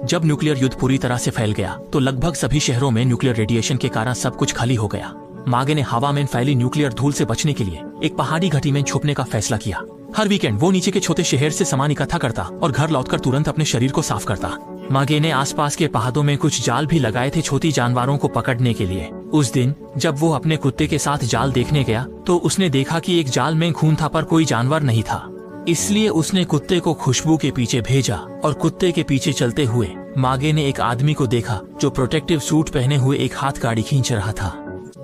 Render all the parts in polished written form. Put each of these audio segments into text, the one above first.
जब न्यूक्लियर युद्ध पूरी तरह से फैल गया तो लगभग सभी शहरों में न्यूक्लियर रेडिएशन के कारण सब कुछ खाली हो गया। मागे ने हवा में फैली न्यूक्लियर धूल से बचने के लिए एक पहाड़ी घाटी में छुपने का फैसला किया। हर वीकेंड वो नीचे के छोटे शहर से सामान इकट्ठा करता और घर लौटकर तुरंत अपने शरीर को साफ करता। मागे ने आसपास के पहाड़ों में कुछ जाल भी लगाए थे छोटी जानवरों को पकड़ने के लिए। उस दिन जब वो अपने कुत्ते के साथ जाल देखने गया तो उसने देखा कि एक जाल में खून था पर कोई जानवर नहीं था। इसलिए उसने कुत्ते को खुशबू के पीछे भेजा और कुत्ते के पीछे चलते हुए मागे ने एक आदमी को देखा जो प्रोटेक्टिव सूट पहने हुए एक हाथ गाड़ी खींच रहा था।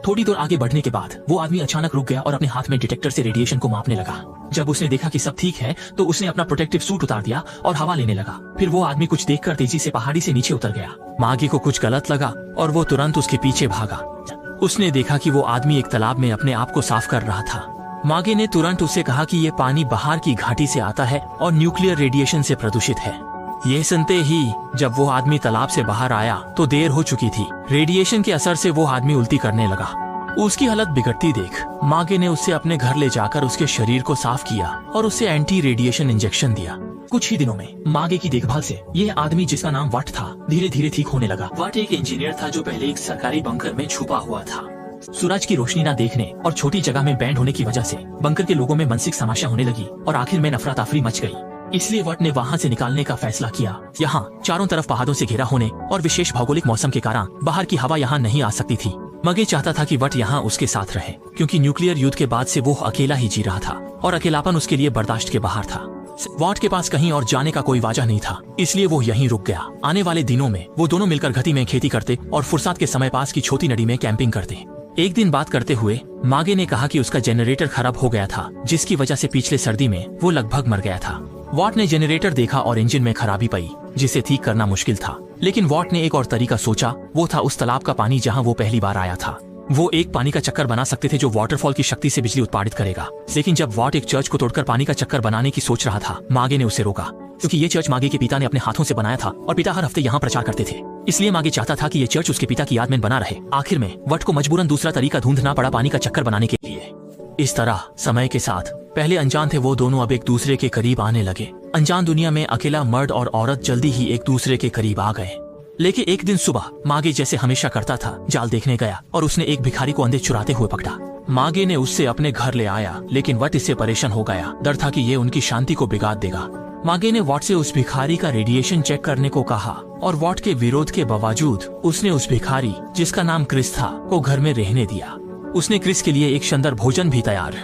थोड़ी दूर आगे बढ़ने के बाद वो आदमी अचानक रुक गया और अपने हाथ में डिटेक्टर से रेडिएशन को मापने लगा। जब उसने देखा कि सब ठीक है तो उसने अपना प्रोटेक्टिव सूट उतार दिया और हवा लेने लगा। फिर वो आदमी कुछ देखकर तेजी से पहाड़ी से नीचे उतर गया। मागे को कुछ गलत लगा और वो तुरंत उसके पीछे भागा। उसने देखा कि वो आदमी एक तालाब में अपने आप को साफ कर रहा था। मागे ने तुरंत उससे कहा कि ये पानी बाहर की घाटी से आता है और न्यूक्लियर रेडिएशन से प्रदूषित है। ये सुनते ही जब वो आदमी तालाब से बाहर आया तो देर हो चुकी थी। रेडिएशन के असर से वो आदमी उल्टी करने लगा। उसकी हालत बिगड़ती देख मागे ने उससे अपने घर ले जाकर उसके शरीर को साफ किया और उसे एंटी रेडिएशन इंजेक्शन दिया। कुछ ही दिनों में मागे की देखभाल से यह आदमी जिसका नाम वट था धीरे धीरे ठीक होने लगा। वट एक इंजीनियर था जो पहले एक सरकारी बंकर में छुपा हुआ था। सूरज की रोशनी न देखने और छोटी जगह में बैंड होने की वजह से बंकर के लोगों में मानसिक समस्या होने लगी और आखिर में नफरत तफरी मच गई। इसलिए वट ने वहाँ से निकालने का फैसला किया। यहाँ चारों तरफ पहाड़ों से घिरा होने और विशेष भौगोलिक मौसम के कारण बाहर की हवा यहाँ नहीं आ सकती थी। मगे चाहता था कि वट यहाँ उसके साथ रहे क्योंकि न्यूक्लियर युद्ध के बाद से वो अकेला ही जी रहा था और अकेलापन उसके लिए बर्दाश्त के बाहर था। वट के पास कहीं और जाने का कोई वजह नहीं था, इसलिए वो यहीं रुक गया। आने वाले दिनों में वो दोनों मिलकर घाटी में खेती करते और फुर्सत के समय पास की छोटी नदी में कैंपिंग करते। एक दिन बात करते हुए मागे ने कहा कि उसका जनरेटर खराब हो गया था जिसकी वजह से पिछले सर्दी में वो लगभग मर गया था। वॉट ने जनरेटर देखा और इंजन में खराबी पाई जिसे ठीक करना मुश्किल था। लेकिन वॉट ने एक और तरीका सोचा, वो था उस तालाब का पानी जहां वो पहली बार आया था। वो एक पानी का चक्कर बना सकते थे जो वाटरफॉल की शक्ति से बिजली उत्पादित करेगा। लेकिन जब वॉट एक चर्च को तोड़कर पानी का चक्कर बनाने की सोच रहा था मागे ने उसे रोका क्योंकि ये चर्च मागे के पिता ने अपने हाथों से बनाया था और पिता हर हफ्ते यहाँ प्रचार करते थे। इसलिए मागे चाहता था कि ये चर्च उसके पिता की याद में बना रहे। आखिर में वट को मजबूरन दूसरा तरीका ढूंढना पड़ा पानी का चक्कर बनाने के लिए। इस तरह समय के साथ पहले अनजान थे वो दोनों अब एक दूसरे के करीब आने लगे। अनजान दुनिया में अकेला मर्द और औरत जल्दी ही एक दूसरे के करीब आ गए। लेकिन एक दिन सुबह मागे जैसे हमेशा करता था जाल देखने गया और उसने एक भिखारी को अंधे चुराते हुए पकड़ा। मागे ने उससे अपने घर ले आया लेकिन वट इससे परेशान हो गया। डर था कि ये उनकी शांति को बिगाड़ देगा। मागे ने वॉट से उस भिखारी का रेडिएशन चेक करने को कहा और वॉट के विरोध के बावजूद उसने उस भिखारी जिसका नाम क्रिस था को घर में रहने दिया। उसने क्रिस के लिए एक शानदार भोजन भी तैयार